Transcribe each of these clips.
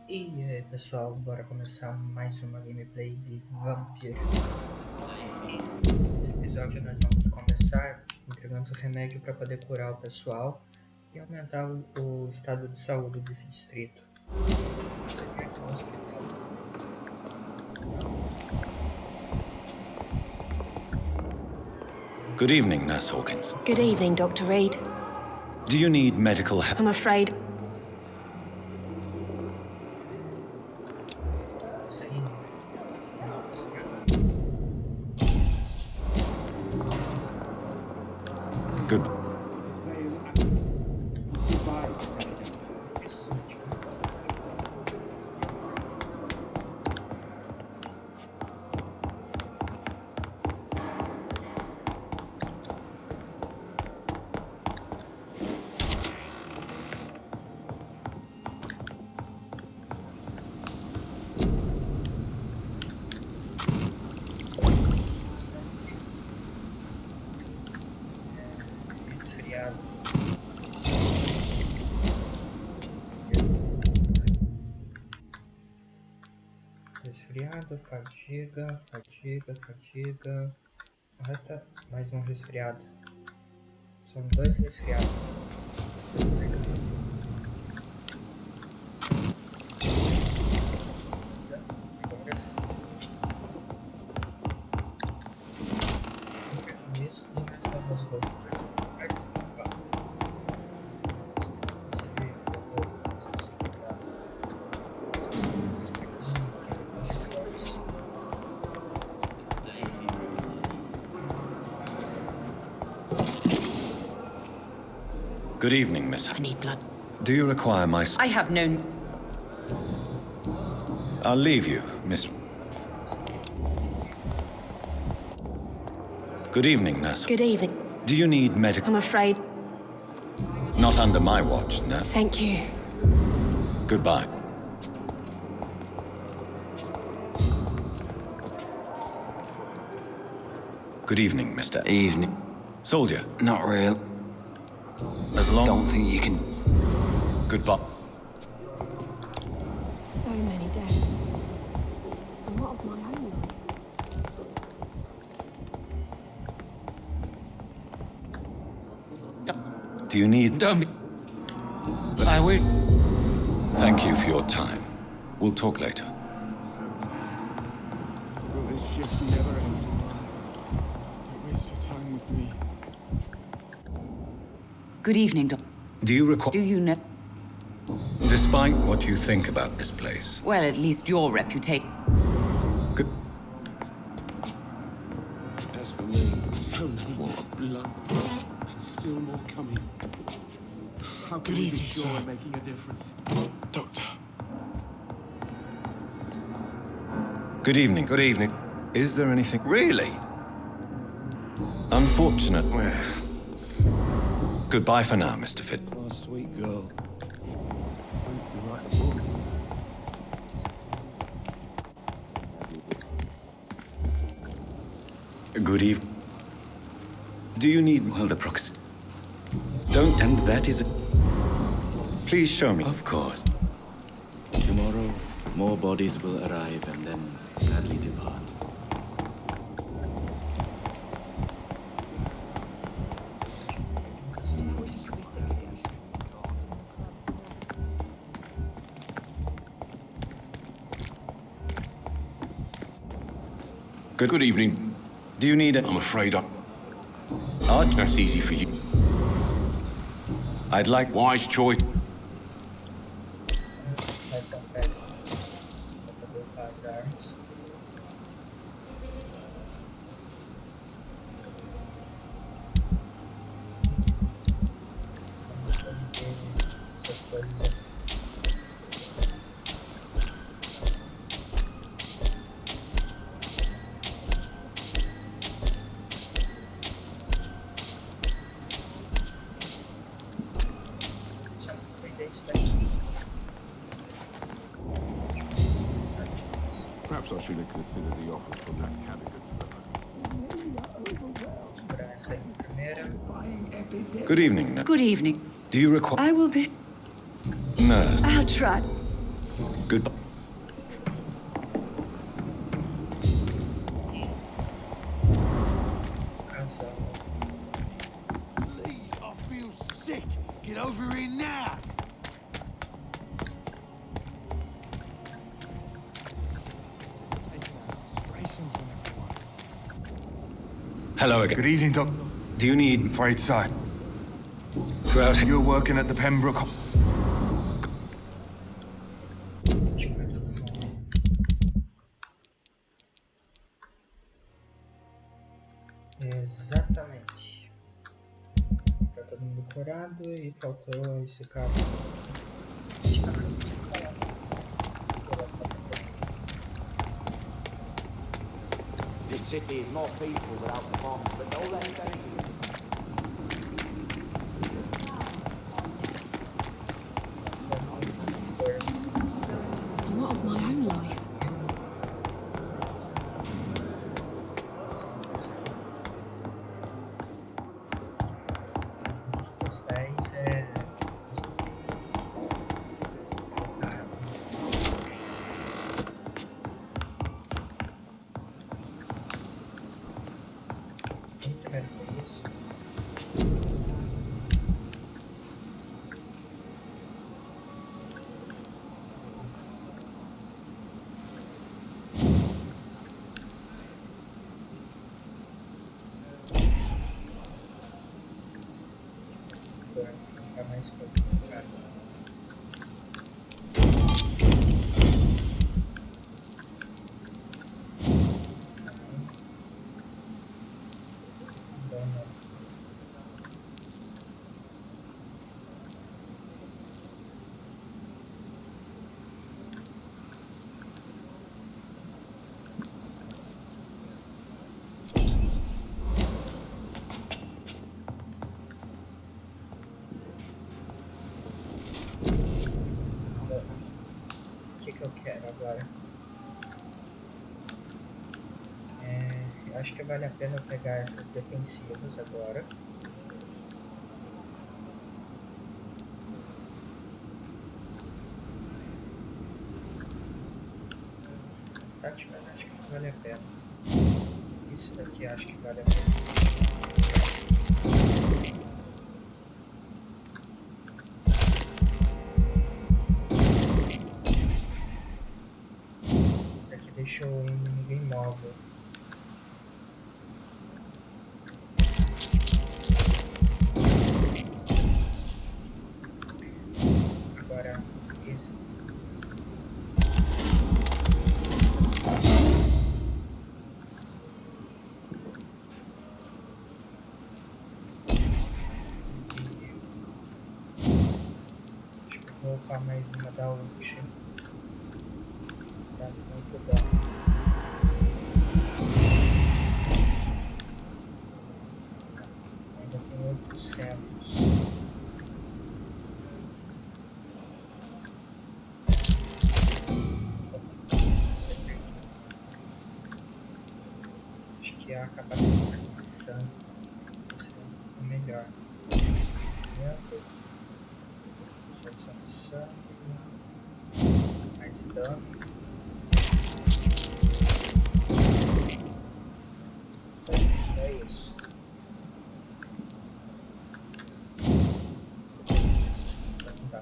E aí pessoal, bora começar mais uma gameplay de Vampyr. E nesse episódio nós vamos começar entregando remédio para poder curar o pessoal e aumentar o estado de saúde desse distrito. Seria aqui no hospital. Good evening, Nurse Hawkins. Good evening, Dr. Reed. Do you need medical help? I'm afraid Good. Resfriado, fadiga. O resto é mais um resfriado. São dois resfriados. Agora sim. Isso e nós vamos voltar aqui. Good evening, Miss. I need blood. Do you require my... I have no... I'll leave you, Miss... Good evening, Nurse. Good evening. Do you need medical... I'm afraid... Not under my watch, no. Thank you. Goodbye. Good evening, Mr. Evening. Soldier. Not real. As long... Don't think you can... Goodbye. So many deaths. A lot of my own life. Do you need... Don't be... I will... Thank you for your time. We'll talk later. Will this shift never end? Don't waste your time with me. Good evening, Doc. Do you require... Do you know? Despite what you think about this place... Well, at least your reputation. Good... As for me, so many deaths. Blood, and still more coming. How can we be sure we're making a difference? Doctor. Good evening. Good evening. Is there anything... Really? Unfortunate. Goodbye for now, Mr. Fit. Oh, sweet girl. You write a book. Good evening. Do you need... Well, the proxy... Don't... And that is... Please show me. Of course. Tomorrow, more bodies will arrive and then sadly depart. Good evening. Do you need... I'm afraid That's easy for you. I'd like... Wise choice. Vai pra perto pra poder upar as armas. Vamos ver essas coisas aqui. Deixa eu aprender isso daqui. Perhaps I should have considered the offers from that candidate fellow. Segurar essa aí primeira. Good evening. Good evening. Do you require... I will be... Nurse. I'll try. Goodbye. Casal. Lee, I feel sick. Get over here now. Hello again. Good evening, Doc. Do you need Afraid so. crowd? You're working at the Pembroke. Acho que foi todo mundo. Exatamente. Tá todo mundo curado e faltou esse cara. Esse cara não precisa falar. This city is more peaceful without the bombs, but no less dangerous. A lot of my own life. Os pés é. Isso. Agora ficar mais complicado. O que eu quero agora? Eu acho que vale a pena pegar essas defensivas agora. As táticas acho que não vale a pena. Isso daqui acho que vale a pena. Deixa o inimigo imóvel. Agora esse. Acho que eu vou upar mais uma da ultimo. Dá muito dano. Ainda tem 800. Acho que a capacidade de sangue vai ser o melhor. 500. Absorção de sangue. Mais dano. É isso. Tá.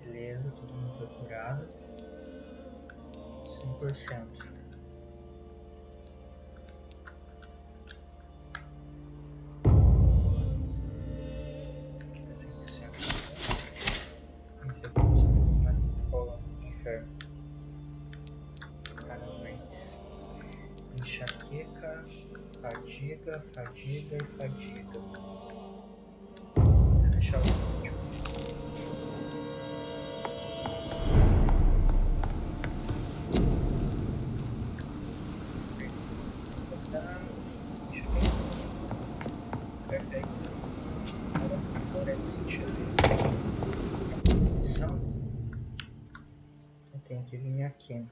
Beleza, todo mundo foi curado. 100%. Esse aqui só ficou inferno. Canalmente. Enxaqueca, fadiga, fadiga e fadiga. Vou deixar o último. Perfeito. Agora é no sentido de missão. Eu tenho que vir aqui.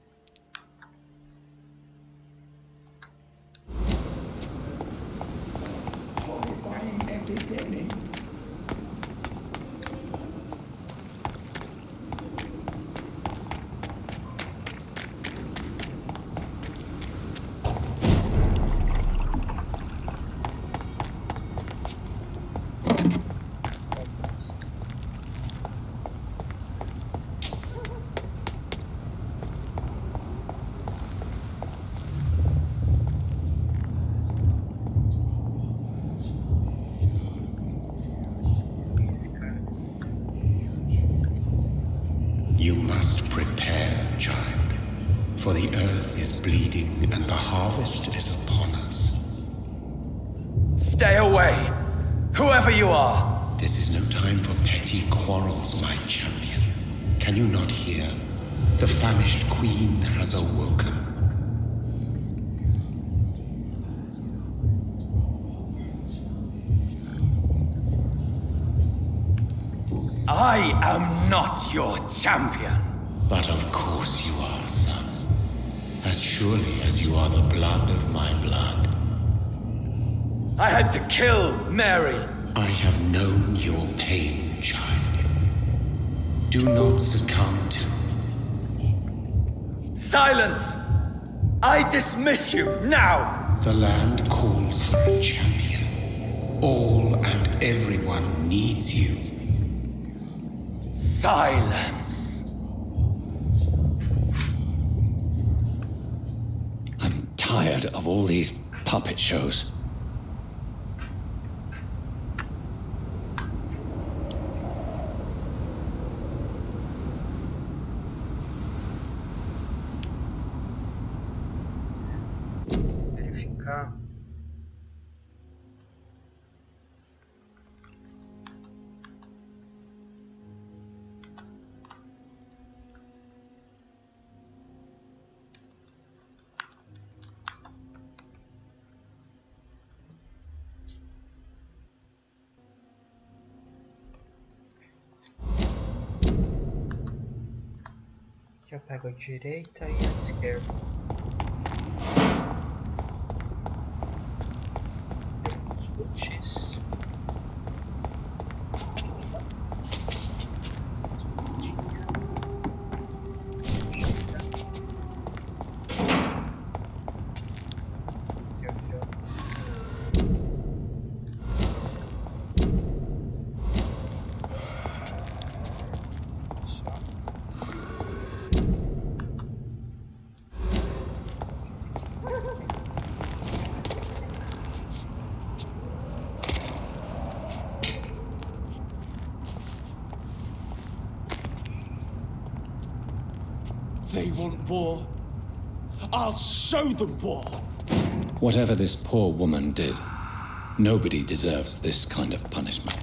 You must prepare, child, for the earth is bleeding and the harvest is upon us. Stay away! Whoever you are! This is no time for petty quarrels, my champion. Can you not hear? The famished queen has awoken. I am not your champion. But of course you are, son. As surely as you are the blood of my blood. I had to kill Mary. I have known your pain, child. Do not succumb to... Silence! I dismiss you now! The land calls for a champion. All and everyone needs you. Silence! I'm tired of all these puppet shows. Verificar. Aqui eu pego a direita e a esquerda. Os boots. They want war. I'll show them war. Whatever this poor woman did, nobody deserves this kind of punishment.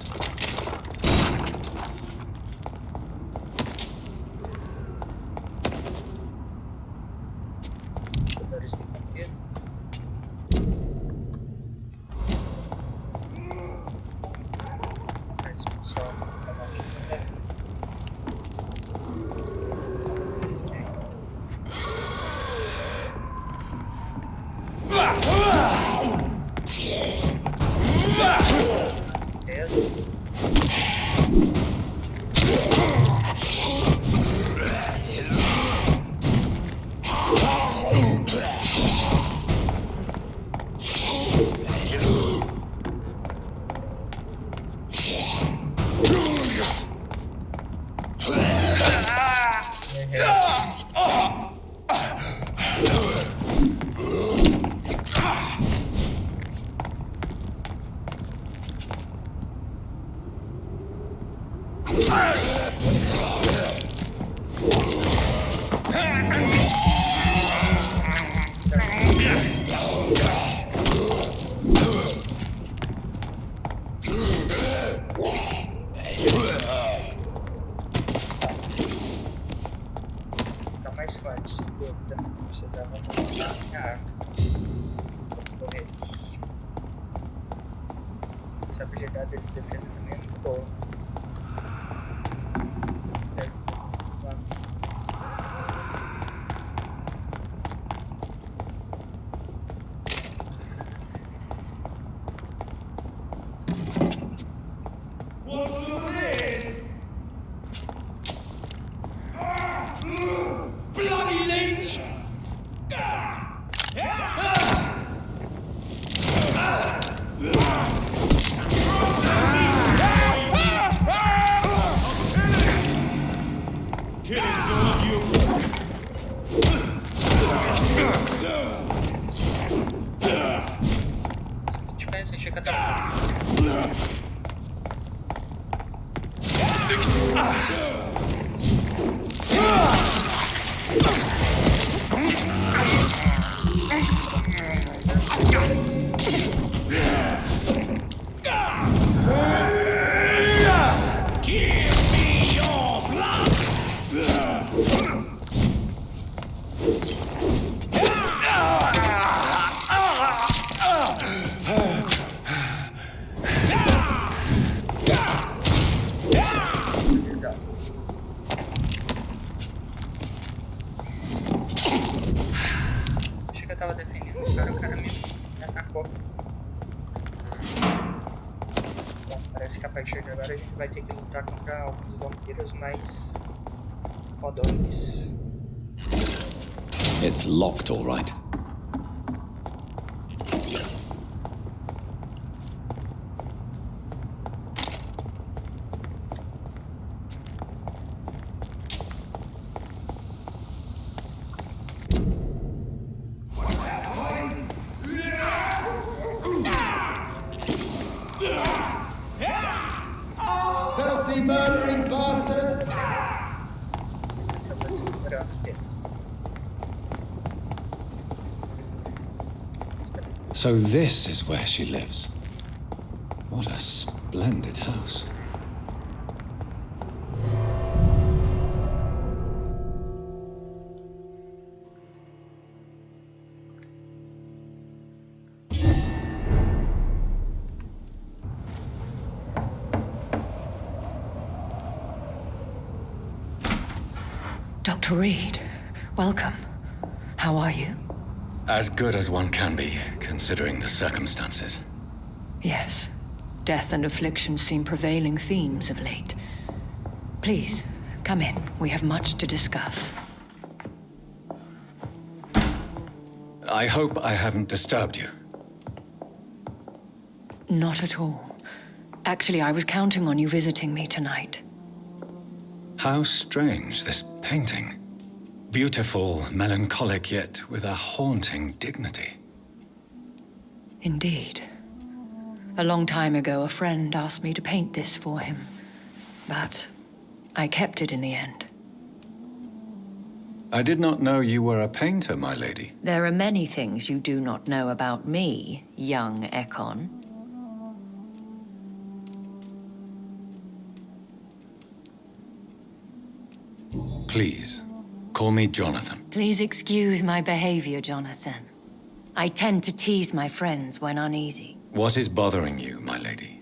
Essa habilidade de defesa também é muito boa. Chica tá... Chica tava defendendo o cara me atacou. Bom, parece que a partir de agora a gente vai ter que lutar contra alguns vampiros mais fodões. It's locked, all right. Filthy murdering bastard! So this is where she lives. What a splendid house. Dr. Reed, welcome. How are you? As good as one can be, considering the circumstances. Yes. Death and affliction seem prevailing themes of late. Please, come in. We have much to discuss. I hope I haven't disturbed you. Not at all. Actually, I was counting on you visiting me tonight. How strange, this painting. Beautiful, melancholic, yet with a haunting dignity. Indeed. A long time ago, a friend asked me to paint this for him, but I kept it in the end. I did not know you were a painter, my lady. There are many things you do not know about me, young Ekon. Please, call me Jonathan. Please excuse my behavior, Jonathan. I tend to tease my friends when uneasy. What is bothering you, my lady?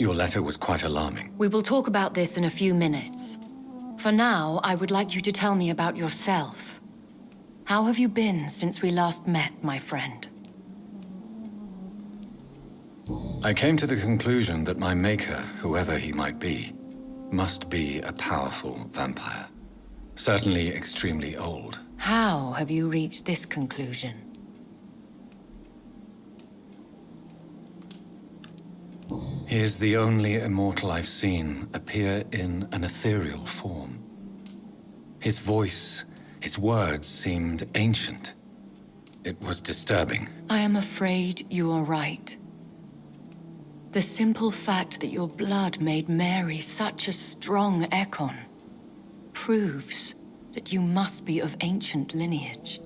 Your letter was quite alarming. We will talk about this in a few minutes. For now, I would like you to tell me about yourself. How have you been since we last met, my friend? I came to the conclusion that my maker, whoever he might be, must be a powerful vampire. Certainly extremely old. How have you reached this conclusion? He is the only immortal I've seen appear in an ethereal form. His voice, his words seemed ancient. It was disturbing. I am afraid you are right. The simple fact that your blood made Mary such a strong Ekon proves that you must be of ancient lineage.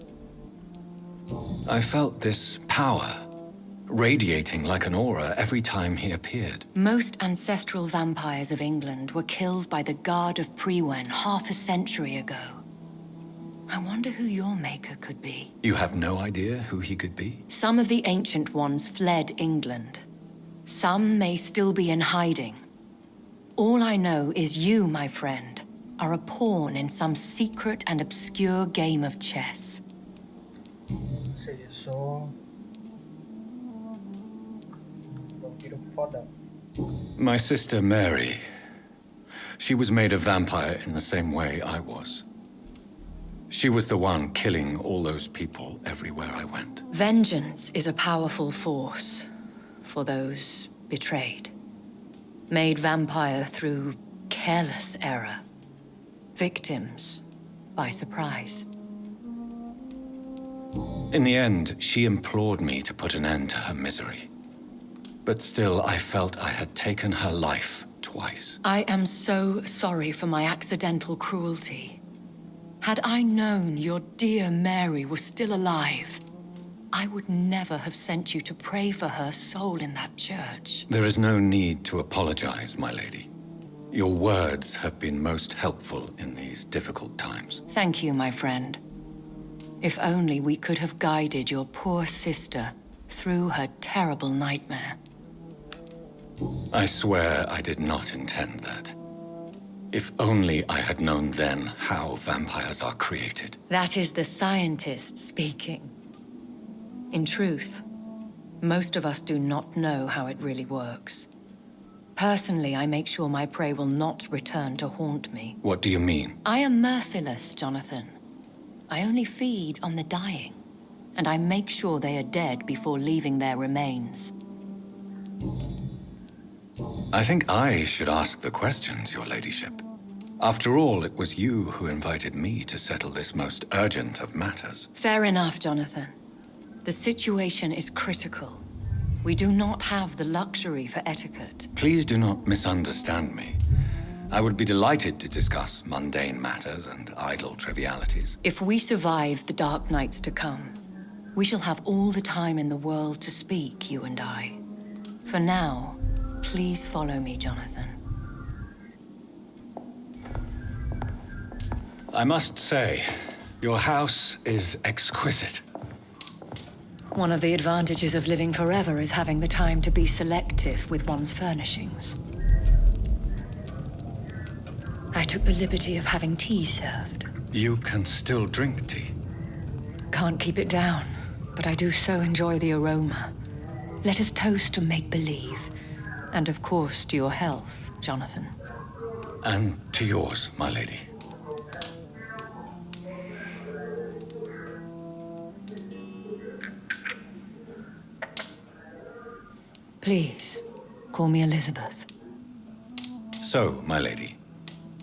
I felt this power, radiating like an aura every time he appeared. Most ancestral vampires of England were killed by the Guard of Prewen half a century ago. I wonder who your maker could be. You have no idea who he could be? Some of the ancient ones fled England. Some may still be in hiding. All I know is you, my friend, are a pawn in some secret and obscure game of chess. Ou seja, sou vampiro fodão. My sister Mary. She was made a vampire in the same way I was. She was the one killing all those people everywhere I went. Vengeance is a powerful force for those betrayed. Made vampire through careless error. Victims by surprise. In the end, she implored me to put an end to her misery. But still, I felt I had taken her life twice. I am so sorry for my accidental cruelty. Had I known your dear Mary was still alive, I would never have sent you to pray for her soul in that church. There is no need to apologize, my lady. Your words have been most helpful in these difficult times. Thank you, my friend. If only we could have guided your poor sister through her terrible nightmare. I swear I did not intend that. If only I had known then how vampires are created. That is the scientist speaking. In truth, most of us do not know how it really works. Personally, I make sure my prey will not return to haunt me. What do you mean? I am merciless, Jonathan. I only feed on the dying, and I make sure they are dead before leaving their remains. I think I should ask the questions, your ladyship. After all, it was you who invited me to settle this most urgent of matters. Fair enough, Jonathan. The situation is critical. We do not have the luxury for etiquette. Please do not misunderstand me. I would be delighted to discuss mundane matters and idle trivialities. If we survive the dark nights to come, we shall have all the time in the world to speak, you and I. For now, please follow me, Jonathan. I must say, your house is exquisite. One of the advantages of living forever is having the time to be selective with one's furnishings. I took the liberty of having tea served. You can still drink tea. Can't keep it down, but I do so enjoy the aroma. Let us toast to make-believe. And of course, to your health, Jonathan. And to yours, my lady. Please, call me Elizabeth. So, my lady,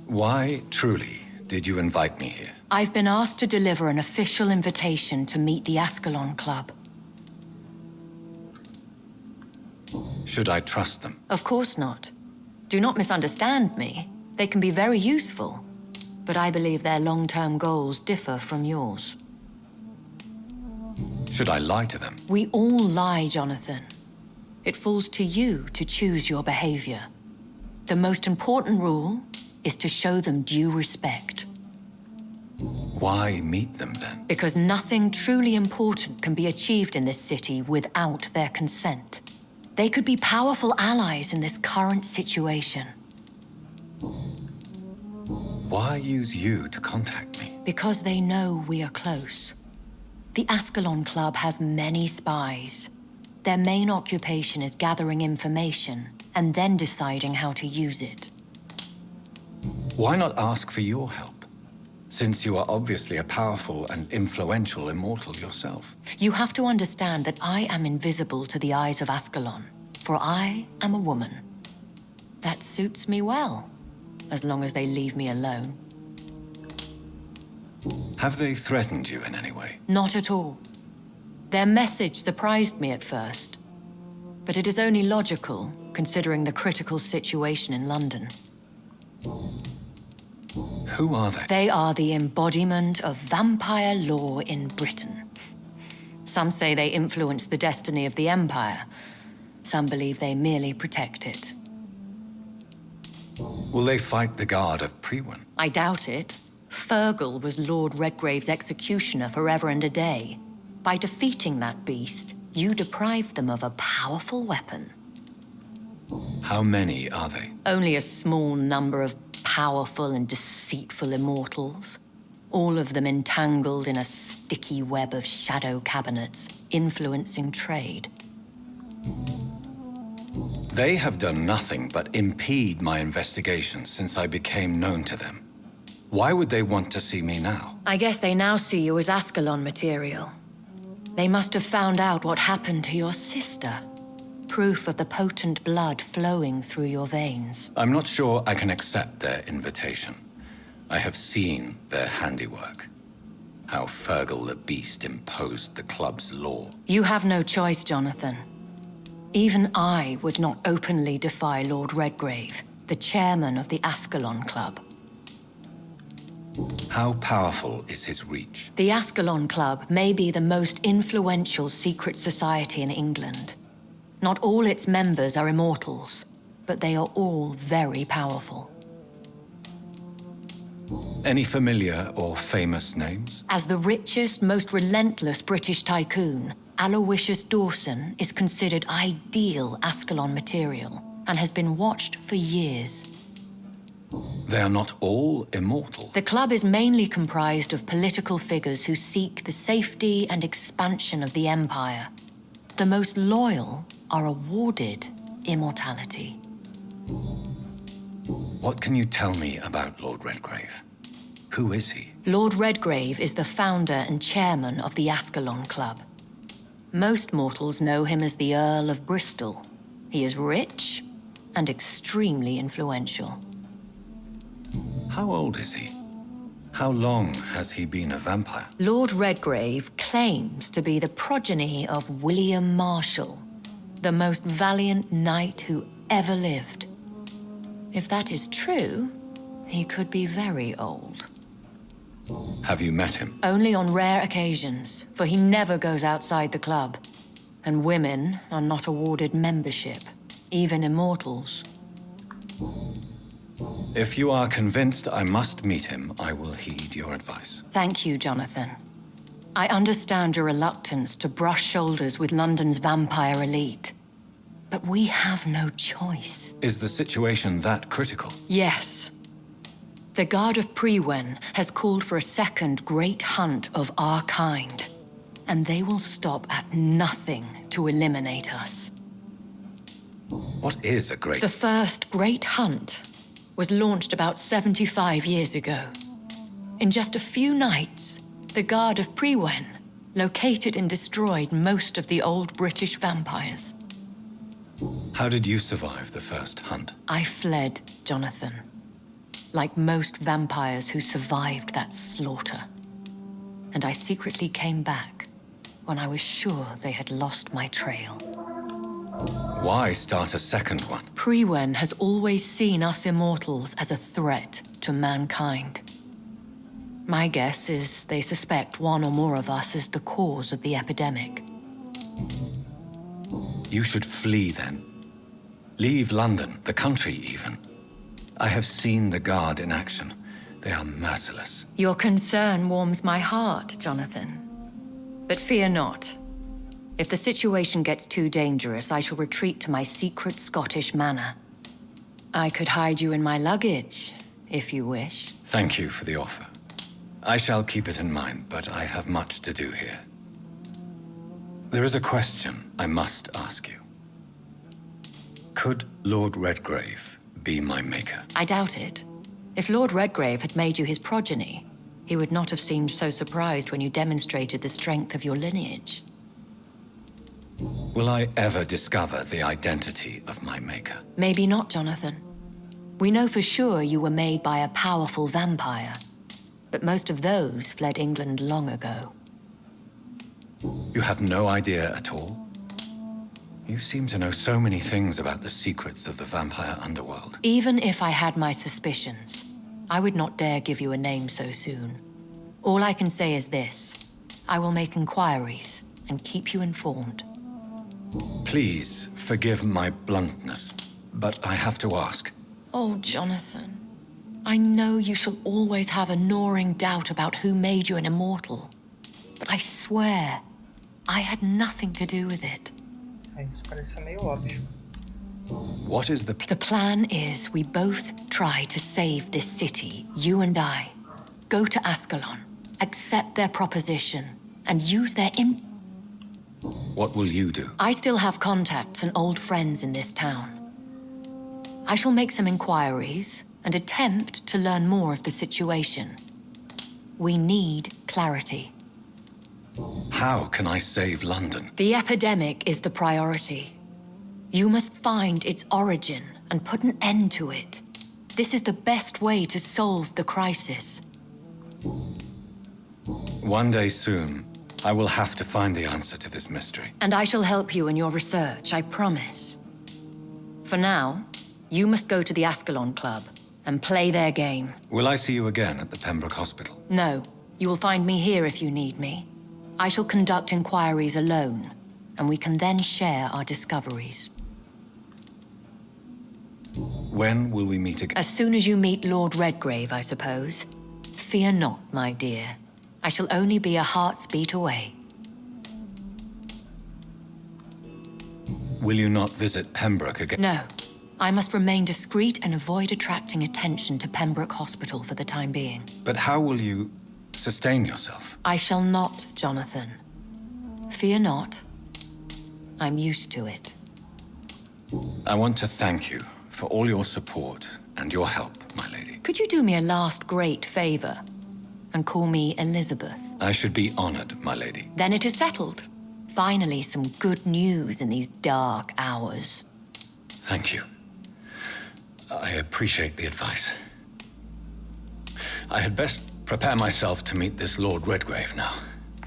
why truly did you invite me here? I've been asked to deliver an official invitation to meet the Ascalon Club. Should I trust them? Of course not. Do not misunderstand me. They can be very useful, but I believe their long-term goals differ from yours. Should I lie to them? We all lie, Jonathan. It falls to you to choose your behavior. The most important rule is to show them due respect. Why meet them then? Because nothing truly important can be achieved in this city without their consent. They could be powerful allies in this current situation. Why use you to contact me? Because they know we are close. The Ascalon Club has many spies. Their main occupation is gathering information and then deciding how to use it. Why not ask for your help? Since you are obviously a powerful and influential immortal yourself. You have to understand that I am invisible to the eyes of Ascalon, for I am a woman. That suits me well, as long as they leave me alone. Have they threatened you in any way? Not at all. Their message surprised me at first, but it is only logical, considering the critical situation in London. Who are they? They are the embodiment of vampire law in Britain. Some say they influence the destiny of the Empire. Some believe they merely protect it. Will they fight the guard of Priwen? I doubt it. Fergal was Lord Redgrave's executioner forever and a day. By defeating that beast, you deprived them of a powerful weapon. How many are they? Only a small number of powerful and deceitful immortals. All of them entangled in a sticky web of shadow cabinets, influencing trade. They have done nothing but impede my investigation since I became known to them. Why would they want to see me now? I guess they now see you as Ascalon material. They must have found out what happened to your sister. Proof of the potent blood flowing through your veins. I'm not sure I can accept their invitation. I have seen their handiwork. How Fergal the Beast imposed the club's law. You have no choice, Jonathan. Even I would not openly defy Lord Redgrave, the chairman of the Ascalon Club. How powerful is his reach? The Ascalon Club may be the most influential secret society in England. Not all its members are immortals, but they are all very powerful. Any familiar or famous names? As the richest, most relentless British tycoon, Aloysius Dawson is considered ideal Ascalon material and has been watched for years. They are not all immortal. The club is mainly comprised of political figures who seek the safety and expansion of the Empire. The most loyal are awarded immortality. What can you tell me about Lord Redgrave? Who is he? Lord Redgrave is the founder and chairman of the Ascalon Club. Most mortals know him as the Earl of Bristol. He is rich and extremely influential. How old is he? How long has he been a vampire? Lord Redgrave claims to be the progeny of William Marshall, the most valiant knight who ever lived. If that is true, he could be very old. Have you met him? Only on rare occasions, for he never goes outside the club. And women are not awarded membership, even immortals. If you are convinced I must meet him, I will heed your advice. Thank you, Jonathan. I understand your reluctance to brush shoulders with London's vampire elite. But we have no choice. Is the situation that critical? Yes. The Guard of Prewen has called for a second great hunt of our kind. And they will stop at nothing to eliminate us. What is a great... The first great hunt was launched about 75 years ago. In just a few nights, the Guard of Prewen located and destroyed most of the old British vampires. How did you survive the first hunt? I fled, Jonathan. Like most vampires who survived that slaughter. And I secretly came back when I was sure they had lost my trail. Why start a second one? Prewen has always seen us immortals as a threat to mankind. My guess is they suspect one or more of us is the cause of the epidemic. You should flee then. Leave London, the country even. I have seen the Guard in action. They are merciless. Your concern warms my heart, Jonathan. But fear not. If the situation gets too dangerous, I shall retreat to my secret Scottish manor. I could hide you in my luggage, if you wish. Thank you for the offer. I shall keep it in mind, but I have much to do here. There is a question I must ask you. Could Lord Redgrave be my maker? I doubt it. If Lord Redgrave had made you his progeny, he would not have seemed so surprised when you demonstrated the strength of your lineage. Will I ever discover the identity of my maker? Maybe not, Jonathan. We know for sure you were made by a powerful vampire, but most of those fled England long ago. You have no idea at all? You seem to know so many things about the secrets of the vampire underworld. Even if I had my suspicions, I would not dare give you a name so soon. All I can say is this. I will make inquiries and keep you informed. Please forgive my bluntness, but I have to ask. Oh, Jonathan. I know you shall always have a gnawing doubt about who made you an immortal. But I swear, I had nothing to do with it. Isso parece ser meio óbvio. What is the The plan is we both try to save this city, you and I. Go to Ascalon, accept their proposition, and use their What will you do? I still have contacts and old friends in this town. I shall make some inquiries and attempt to learn more of the situation. We need clarity. How can I save London? The epidemic is the priority. You must find its origin and put an end to it. This is the best way to solve the crisis. One day soon, I will have to find the answer to this mystery. And I shall help you in your research, I promise. For now, you must go to the Ascalon Club and play their game. Will I see you again at the Pembroke Hospital? No, you will find me here if you need me. I shall conduct inquiries alone, and we can then share our discoveries. When will we meet again? As soon as you meet Lord Redgrave, I suppose. Fear not, my dear. I shall only be a heart's beat away. Will you not visit Pembroke again? No. I must remain discreet and avoid attracting attention to Pembroke Hospital for the time being. But how will you sustain yourself? I shall not, Jonathan. Fear not. I'm used to it. I want to thank you for all your support and your help, my lady. Could you do me a last great favor and call me Elizabeth? I should be honored, my lady. Then it is settled. Finally, some good news in these dark hours. Thank you. I appreciate the advice. I had best prepare myself to meet this Lord Redgrave now.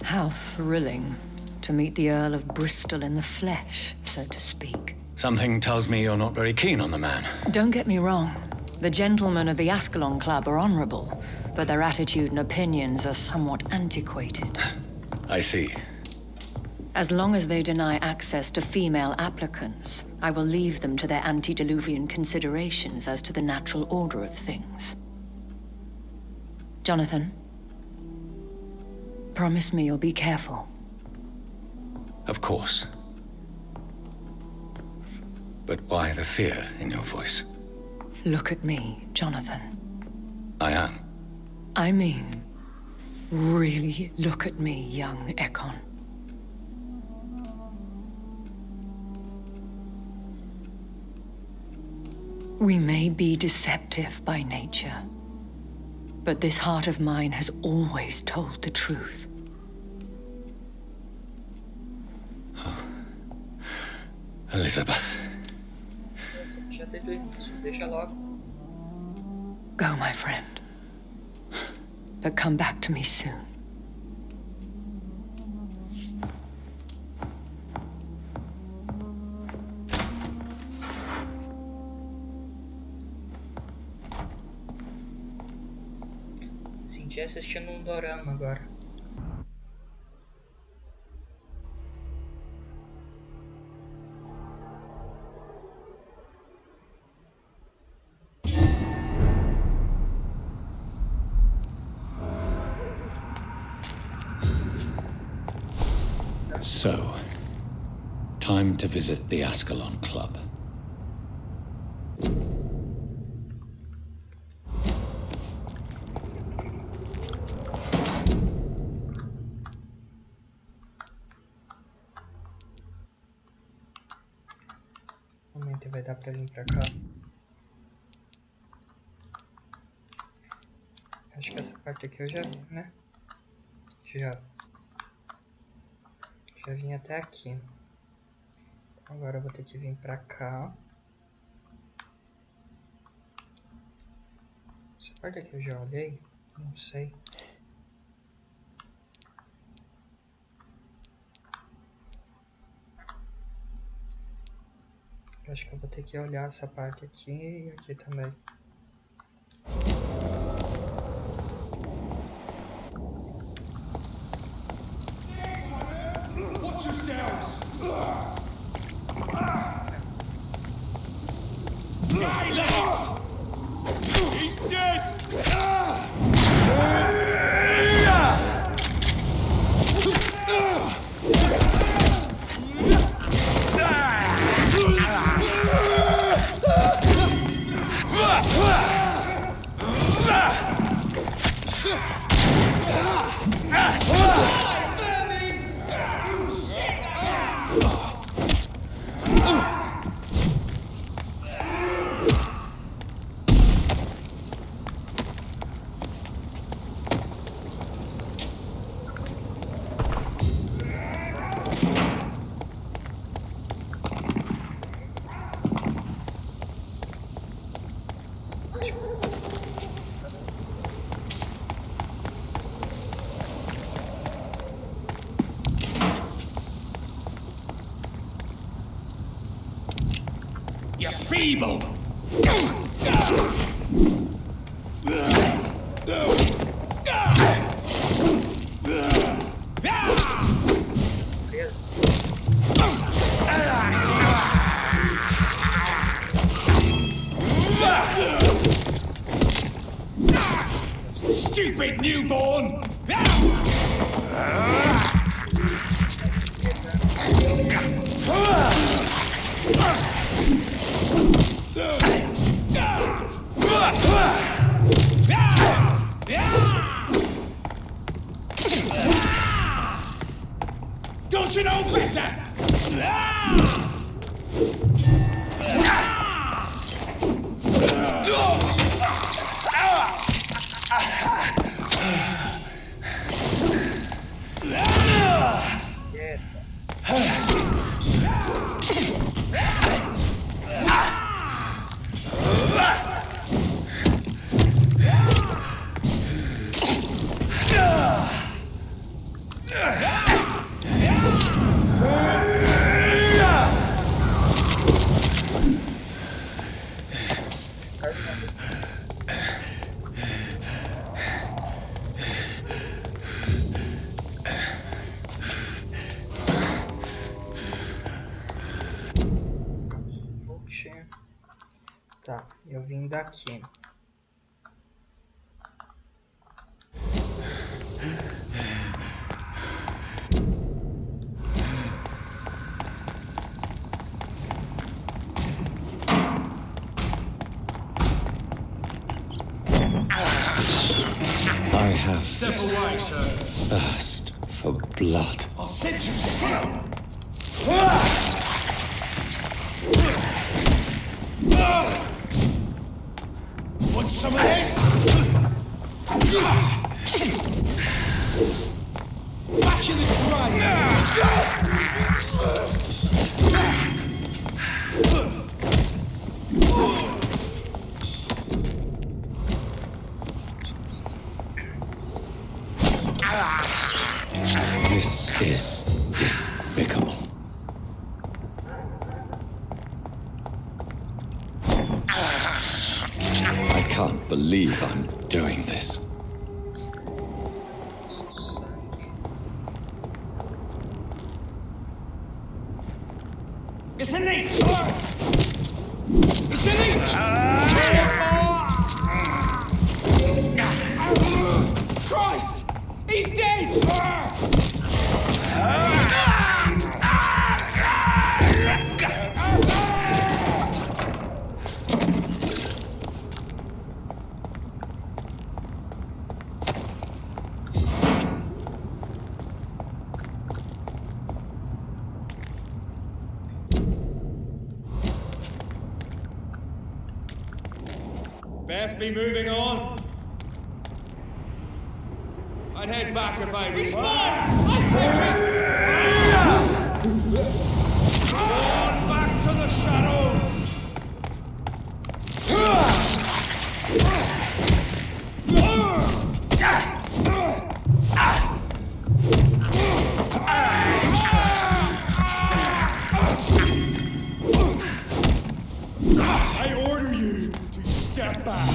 How thrilling to meet the Earl of Bristol in the flesh, so to speak. Something tells me you're not very keen on the man. Don't get me wrong. The gentlemen of the Ascalon Club are honorable, but their attitude and opinions are somewhat antiquated. I see. As long as they deny access to female applicants, I will leave them to their antediluvian considerations as to the natural order of things. Jonathan, promise me you'll be careful. Of course. But why the fear in your voice? Look at me, Jonathan. I am. I mean, really look at me, young Ekon. We may be deceptive by nature, but this heart of mine has always told the truth. Elizabeth. Go, my friend. But come back to me soon. Senti assistindo dorama agora. So, time to visit the Ascalon Club. Momento vai dar pra vir pra cá. Acho que essa parte aqui eu já vi, né? Já vim até aqui. Agora eu vou ter que vir pra cá. Essa parte aqui eu já olhei? Não sei. Eu acho que eu vou ter que olhar essa parte aqui e aqui também. Watch yourselves! He's dead! feeble! Stupid newborn! Don't you know better? Tá, eu vim daqui. I have Step away, sir. thirst for blood. I'll send you to hell! Want some of this? Back in the This is despicable. I can't believe I'm doing this. It's a leech! It's a leech! Christ! He's dead! Best be moving on. I'd head back if I was. He's mine! I take it! On back to the shadows! I order you to step back.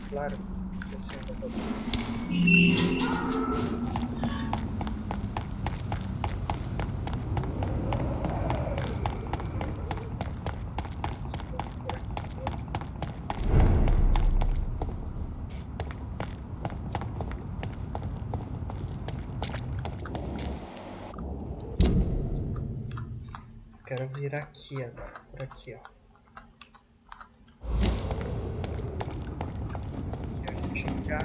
Claro. Quero vir aqui agora, por aqui, ó. já.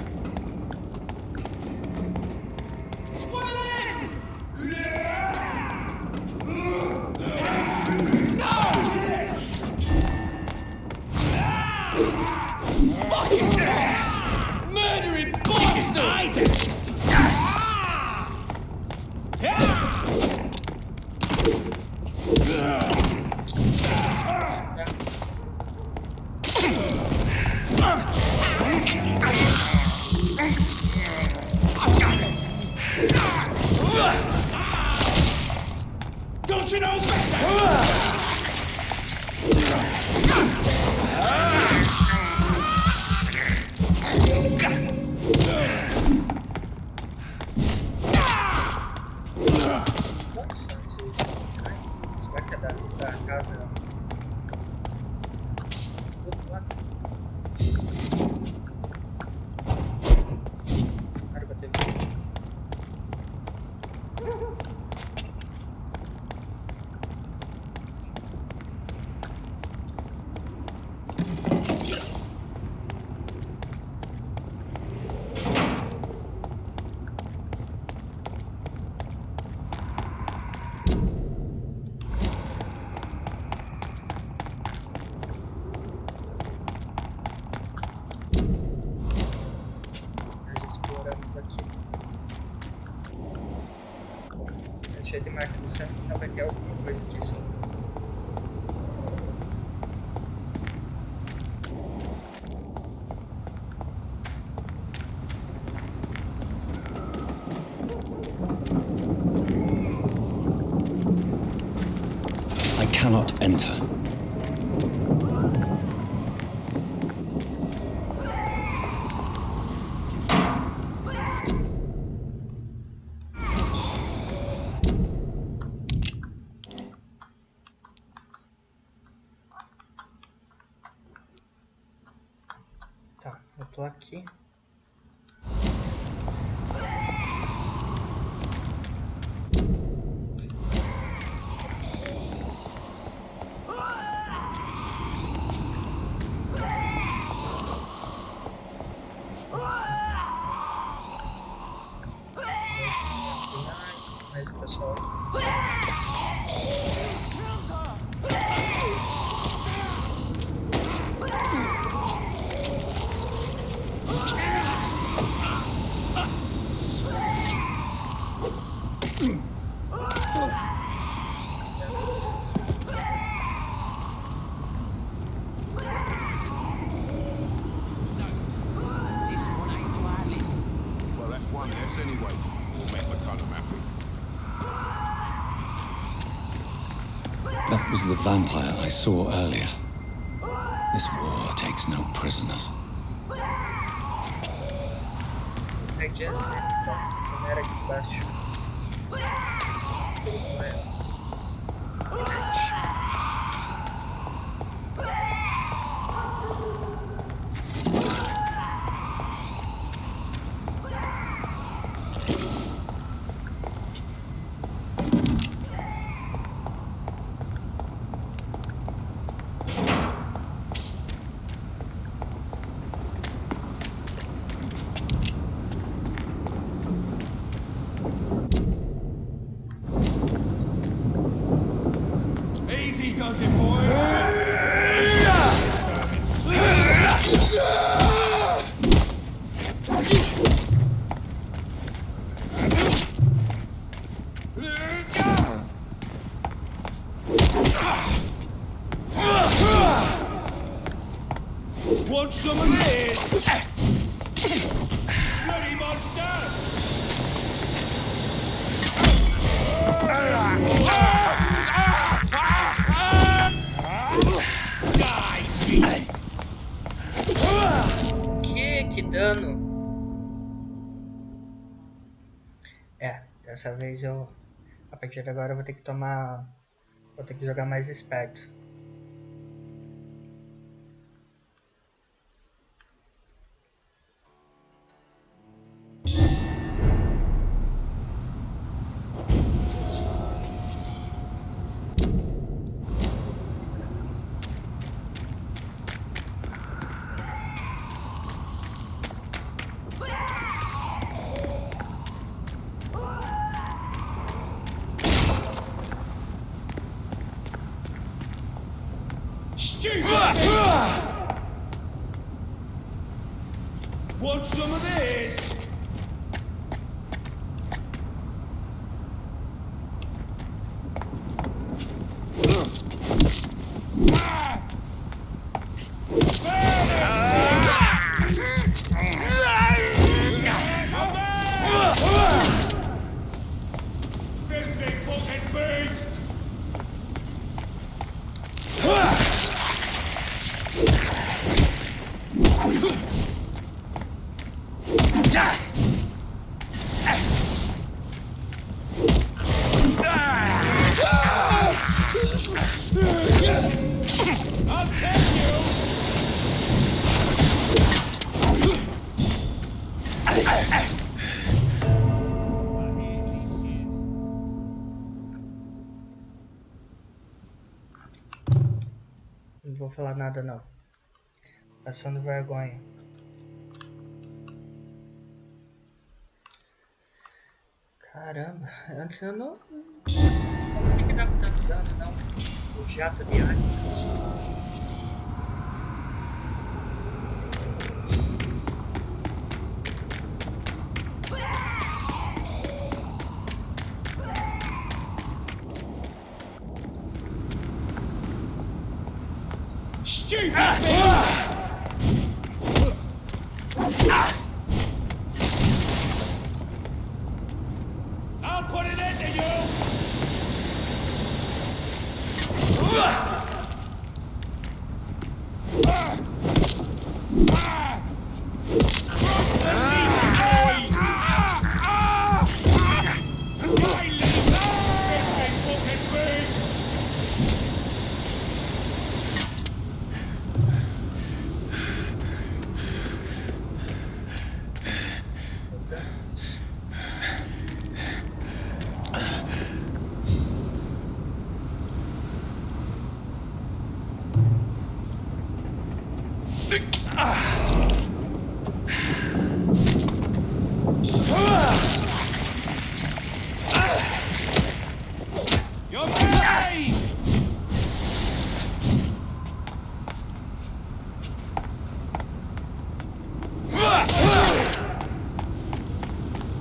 Murdering bastard! Don't you know better? Nossa, esses... Será que é da casa? Do outro lado? Cara, bateu. Cheio de marca do sangue, então vai ter alguma coisa aqui sim. I cannot enter. Tá, eu tô aqui. Mais o pessoal aqui. Well, that's one less anyway. We'll make McCullum happy. That was the vampire I saw earlier. This war takes no prisoners. Aí já sei, então, essa não era aqui embaixo. Easy does it, boys! Want some of this? Bloody monster! Que dano! É, dessa vez eu... A partir de agora eu vou ter que tomar... Vou ter que jogar mais esperto. Want some of this? Não vou falar nada não. Passando vergonha. Caramba, antes eu não pensei que dava tanto dano não. O jato de ar. I'll put it into you!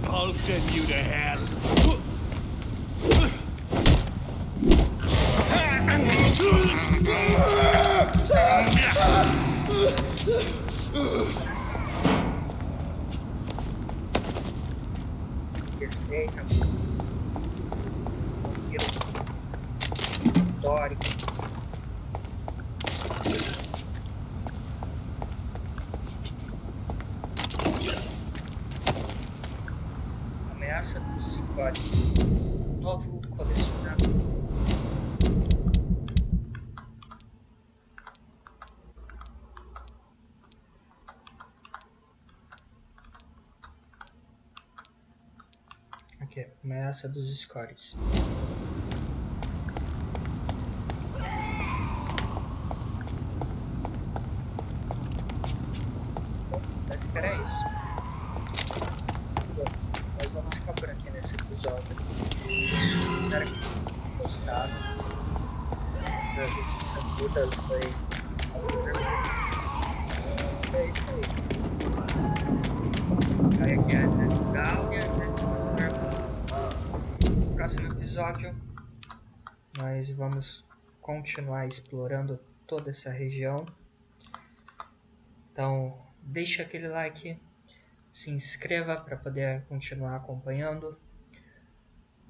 I'll send you to hell. Respeita. Histórico. Ameaça dos icores. Novo colecionador. Aqui, ameaça dos scores. Parece que era isso. Bom, nós vamos ficar por aqui nesse episódio. Espero que tenham gostado. Essas últimas lutas foi é isso aí. Aí aqui às vezes dá e às vezes faz perguntas. No próximo episódio nós vamos continuar explorando toda essa região. Então deixa aquele like, se inscreva para poder continuar acompanhando.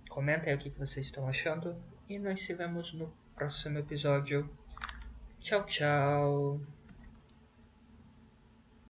Comenta aí o que vocês estão achando e nós se vemos no próximo episódio. Tchau, tchau!